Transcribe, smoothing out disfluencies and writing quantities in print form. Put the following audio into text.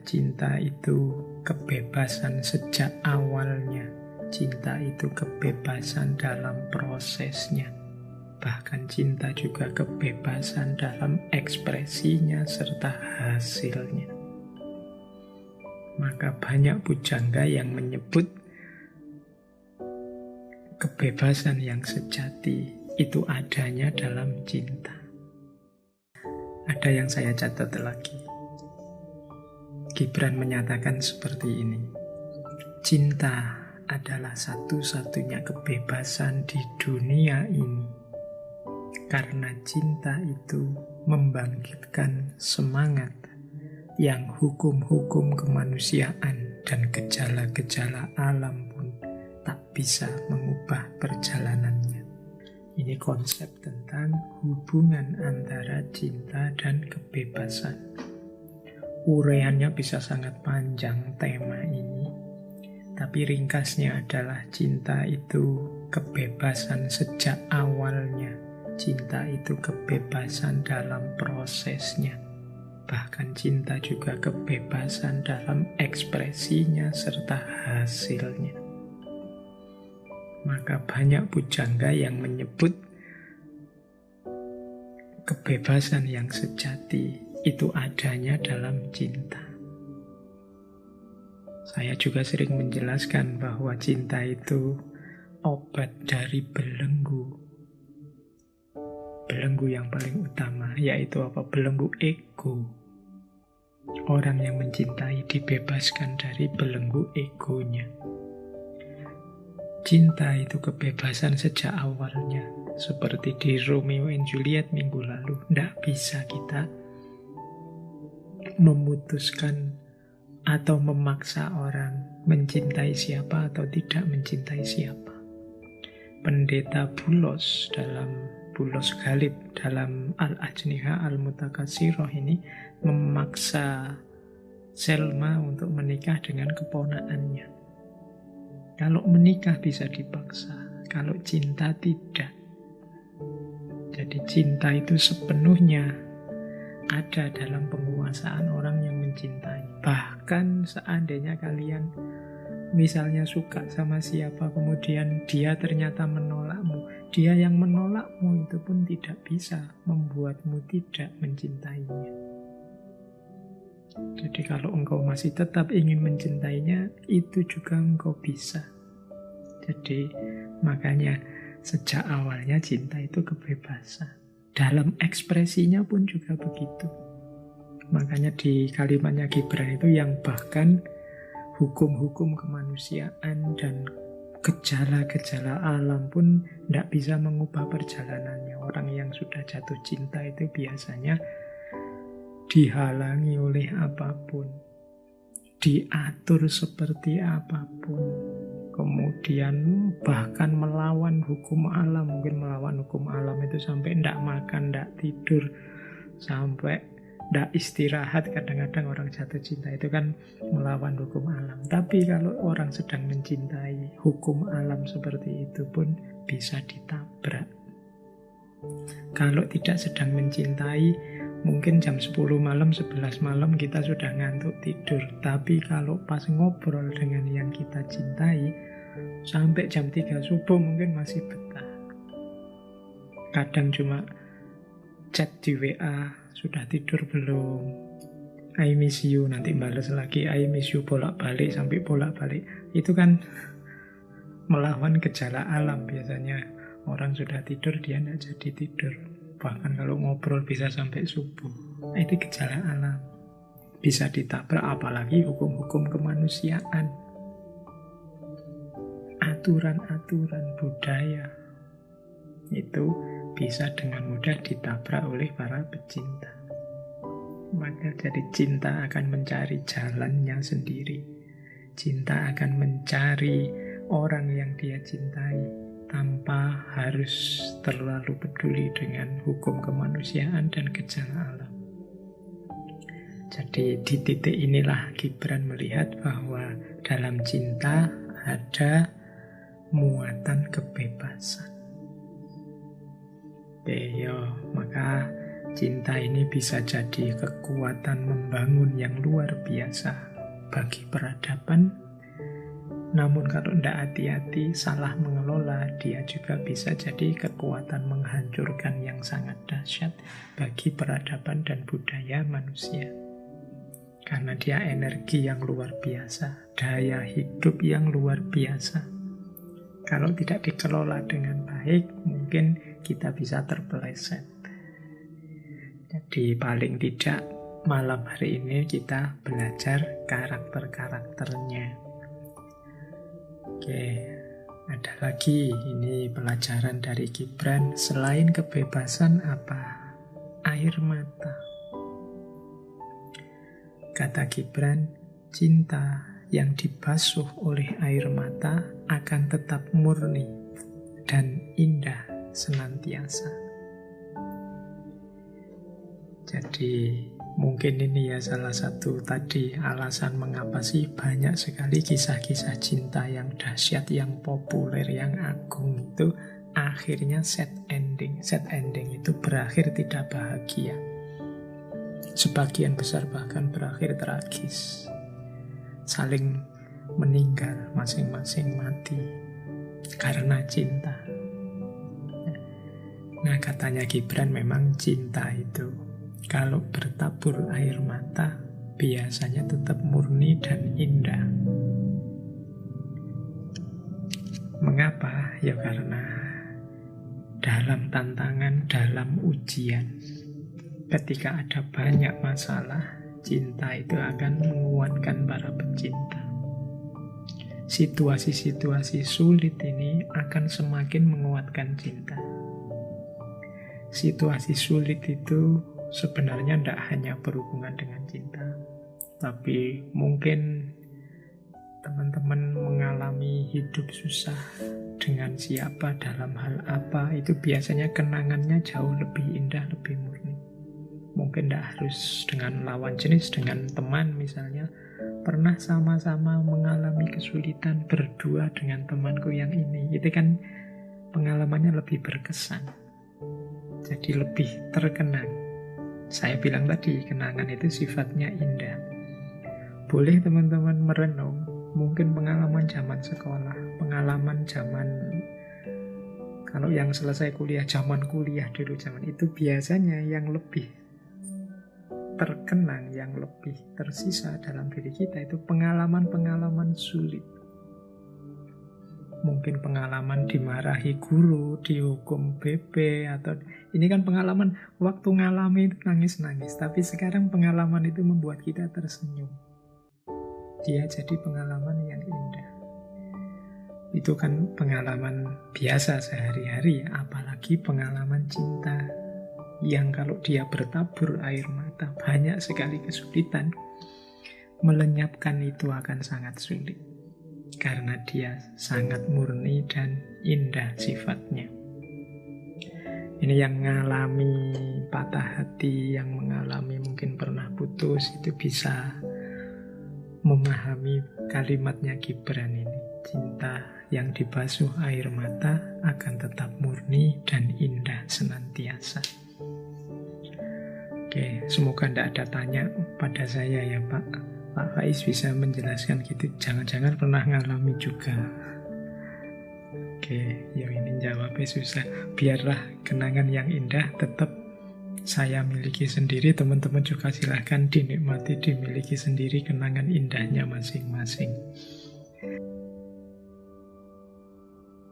Cinta itu kebebasan sejak awalnya. Cinta itu kebebasan dalam prosesnya. Bahkan cinta juga kebebasan dalam ekspresinya serta hasilnya. Maka banyak pujangga yang menyebut kebebasan yang sejati itu adanya dalam cinta. Ada yang saya catat lagi. Gibran menyatakan seperti ini. Cinta adalah satu-satunya kebebasan di dunia ini. Karena cinta itu membangkitkan semangat yang hukum-hukum kemanusiaan dan gejala-gejala alam pun tak bisa mengubah perjalanannya. Ini konsep tentang hubungan antara cinta dan kebebasan. Uraiannya bisa sangat panjang tema ini, tapi ringkasnya adalah cinta itu kebebasan sejak awalnya. Cinta itu kebebasan dalam prosesnya. Bahkan cinta juga kebebasan dalam ekspresinya serta hasilnya. Maka banyak pujangga yang menyebut kebebasan yang sejati itu adanya dalam cinta. Saya juga sering menjelaskan bahwa cinta itu obat dari belenggu. Belenggu yang paling utama yaitu apa? Belenggu ego. Orang yang mencintai dibebaskan dari belenggu egonya. Cinta itu kebebasan sejak awalnya. Seperti di Romeo and Juliet minggu lalu. Tidak bisa kita memutuskan atau memaksa orang mencintai siapa atau tidak mencintai siapa. Pendeta Bulos Galib dalam Al-Ajniha Al-Mutakatsiroh ini memaksa Selma untuk menikah dengan keponakannya. Kalau menikah bisa dipaksa, kalau cinta tidak. Jadi cinta itu sepenuhnya ada dalam penguasaan orang yang mencintai. Bahkan seandainya kalian misalnya suka sama siapa, kemudian dia ternyata menolakmu, dia yang menolakmu itu pun tidak bisa membuatmu tidak mencintainya. Jadi kalau engkau masih tetap ingin mencintainya, itu juga engkau bisa. Jadi makanya sejak awalnya cinta itu kebebasan. Dalam ekspresinya pun juga begitu. Makanya di kalimatnya Gibran itu yang bahkan hukum-hukum kemanusiaan dan gejala-gejala alam pun tidak bisa mengubah perjalanannya. Orang yang sudah jatuh cinta itu biasanya dihalangi oleh apapun, diatur seperti apapun, kemudian bahkan melawan hukum alam. Mungkin melawan hukum alam itu sampai tidak makan, tidak tidur, sampai tidak istirahat. Kadang-kadang orang jatuh cinta itu kan melawan hukum alam. Tapi kalau orang sedang mencintai, hukum alam seperti itu pun bisa ditabrak. Kalau tidak sedang mencintai, mungkin jam 10 malam, 11 malam kita sudah ngantuk tidur. Tapi kalau pas ngobrol dengan yang kita cintai, sampai jam 3 subuh mungkin masih betah. Kadang cuma chat di WA, sudah tidur belum? I miss you, nanti balas lagi I miss you, bolak-balik sampai bolak-balik. Itu kan melawan gejala alam biasanya. Orang sudah tidur, dia tidak jadi tidur. Bahkan kalau ngobrol bisa sampai subuh. Itu gejala alam. Bisa ditabrak, apalagi hukum-hukum kemanusiaan. Aturan-aturan budaya. Itu bisa dengan mudah ditabrak oleh para pecinta. Maka jadi cinta akan mencari jalannya sendiri. Cinta akan mencari orang yang dia cintai tanpa harus terlalu peduli dengan hukum kemanusiaan dan gejala alam. Jadi di titik inilah Gibran melihat bahwa dalam cinta ada muatan kebebasan. Oke, maka Cinta ini bisa jadi kekuatan membangun yang luar biasa bagi peradaban. Namun kalau tidak hati-hati, salah mengelola, dia juga bisa jadi kekuatan menghancurkan yang sangat dahsyat bagi peradaban dan budaya manusia. Karena dia energi yang luar biasa, daya hidup yang luar biasa. Kalau tidak dikelola dengan baik, mungkin kita bisa terpeleset. Jadi paling tidak malam hari ini kita belajar karakter-karakternya. Oke, ada lagi ini pelajaran dari Gibran. Selain kebebasan apa? Air mata. Kata Gibran, cinta yang dibasuh oleh air mata akan tetap murni dan indah senantiasa. Jadi mungkin ini ya salah satu tadi alasan mengapa sih banyak sekali kisah-kisah cinta yang dahsyat, yang populer, yang agung itu akhirnya sad ending. Sad ending itu berakhir tidak bahagia. Sebagian besar bahkan berakhir tragis. Saling meninggal, masing-masing mati karena cinta. Nah, katanya Gibran memang cinta itu kalau bertabur air mata biasanya tetap murni dan indah. Mengapa? Ya karena dalam tantangan, dalam ujian, ketika ada banyak masalah, cinta itu akan menguatkan para pecinta. Situasi-situasi sulit ini akan semakin menguatkan cinta. Situasi sulit itu sebenarnya tidak hanya berhubungan dengan cinta, tapi mungkin teman-teman mengalami hidup susah dengan siapa, dalam hal apa, itu biasanya kenangannya jauh lebih indah, lebih murni. Mungkin tidak harus dengan lawan jenis, dengan teman misalnya. Pernah sama-sama mengalami kesulitan berdua dengan temanku yang ini. Itu kan pengalamannya lebih berkesan. Jadi lebih terkenang. Saya bilang tadi, kenangan itu sifatnya indah. Boleh teman-teman merenung, mungkin pengalaman zaman sekolah, pengalaman zaman, kalau yang selesai kuliah, zaman kuliah dulu, zaman itu biasanya yang lebih terkenang, yang lebih tersisa dalam diri kita itu pengalaman-pengalaman sulit. Mungkin pengalaman dimarahi guru, dihukum BB, atau ini kan pengalaman waktu ngalami itu nangis-nangis, tapi sekarang pengalaman itu membuat kita tersenyum. Dia jadi pengalaman yang indah. Itu kan pengalaman biasa sehari-hari, apalagi pengalaman cinta yang kalau dia bertabur air mata, banyak sekali kesulitan. Melenyapkan itu akan sangat sulit. Karena dia sangat murni dan indah sifatnya. Ini yang mengalami patah hati, yang mengalami mungkin pernah putus, itu bisa memahami kalimatnya Gibran ini. Cinta yang dibasuh air mata akan tetap murni dan indah senantiasa. Oke, semoga tidak ada tanya pada saya ya Pak. Pak Faiz bisa menjelaskan gitu. Jangan-jangan pernah ngalami juga. Oke, yang ini jawabnya susah. Biarlah kenangan yang indah tetap saya miliki sendiri. Teman-teman juga silahkan dinikmati, dimiliki sendiri kenangan indahnya masing-masing.